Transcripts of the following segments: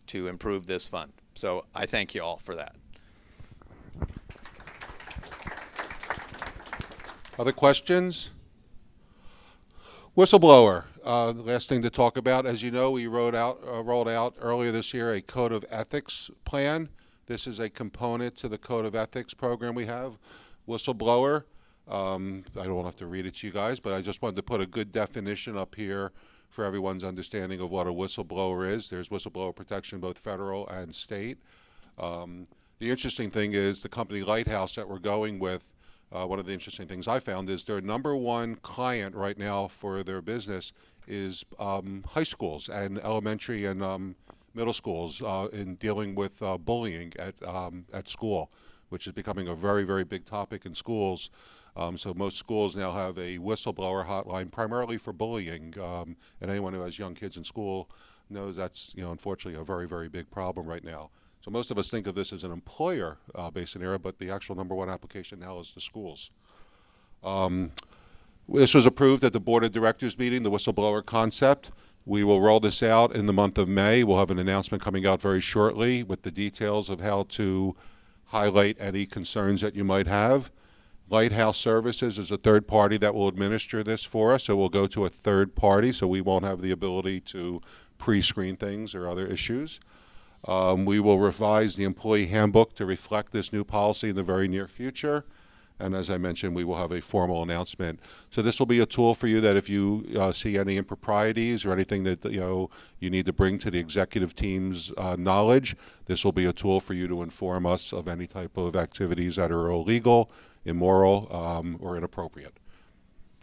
to improve this fund. So I thank you all for that. Other questions? Whistleblower. Last thing to talk about, as you know, we rolled out earlier this year a Code of Ethics plan. This is a component to the Code of Ethics program we have. Whistleblower. I don't have to read it to you guys, but I just wanted to put a good definition up here for everyone's understanding of what a whistleblower is. There's whistleblower protection, both federal and state. The interesting thing is the company Lighthouse that we're going with, one of the interesting things I found is their number one client right now for their business is high schools and elementary and middle schools in dealing with bullying at school, which is becoming a very, very big topic in schools. So most schools now have a whistleblower hotline primarily for bullying, and anyone who has young kids in school knows that's, unfortunately a very, very big problem right now. So most of us think of this as an employer-based scenario, but the actual number one application now is the schools. This was approved at the Board of Directors meeting, the whistleblower concept. We will roll this out in the month of May. We'll have an announcement coming out very shortly with the details of how to highlight any concerns that you might have. Lighthouse Services is a third party that will administer this for us, so we'll go to a third party, so we won't have the ability to pre-screen things or other issues. We will revise the employee handbook to reflect this new policy in the very near future. And as I mentioned, we will have a formal announcement. So this will be a tool for you that if you see any improprieties or anything that you need to bring to the executive team's knowledge, this will be a tool for you to inform us of any type of activities that are illegal, immoral, or inappropriate.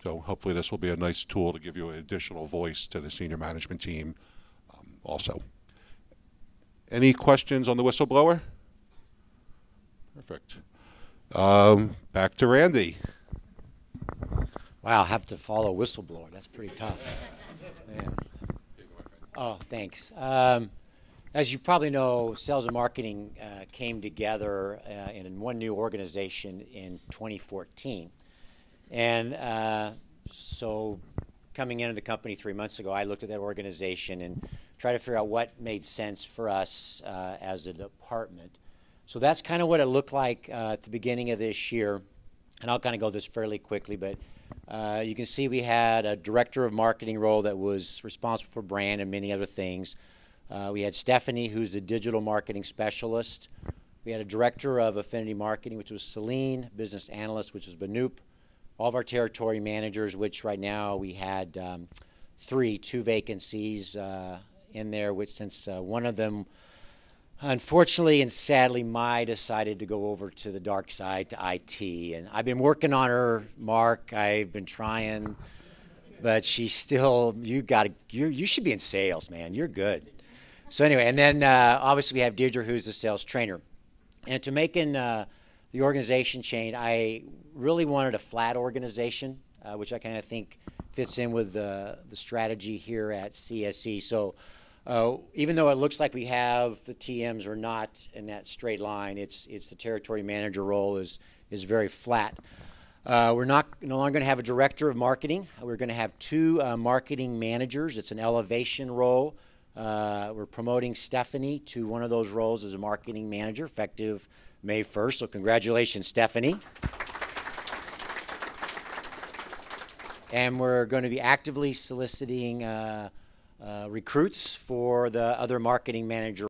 So hopefully this will be a nice tool to give you an additional voice to the senior management team also. Any questions on the whistleblower? Perfect. Back to Randy. Wow, I have to follow whistleblower. That's pretty tough. Man. Oh, thanks. As you probably know, sales and marketing came together in one new organization in 2014. And so coming into the company 3 months ago, I looked at that organization and tried to figure out what made sense for us as a department. So that's kind of what it looked like at the beginning of this year. And I'll kind of go this fairly quickly, but you can see we had a director of marketing role that was responsible for brand and many other things. We had Stephanie, who's the digital marketing specialist. We had a director of affinity marketing, which was Celine, business analyst, which was Banoop. All of our territory managers, which right now we had two vacancies in there, which since one of them, unfortunately and sadly, Mai decided to go over to the dark side, to IT. And I've been working on her, Mark. I've been trying, but she's still, you should be in sales, man. You're good. So anyway, and then obviously we have Deirdre, who's the sales trainer. And to making the organization change, I really wanted a flat organization, which I kind of think fits in with the strategy here at CSE. So even though it looks like we have the TMs are not in that straight line, it's the territory manager role is very flat. We're no longer going to have a director of marketing. We're going to have two marketing managers. It's an elevation role. We're promoting Stephanie to one of those roles as a marketing manager effective May 1st. So congratulations, Stephanie. And we're going to be actively soliciting recruits for the other marketing manager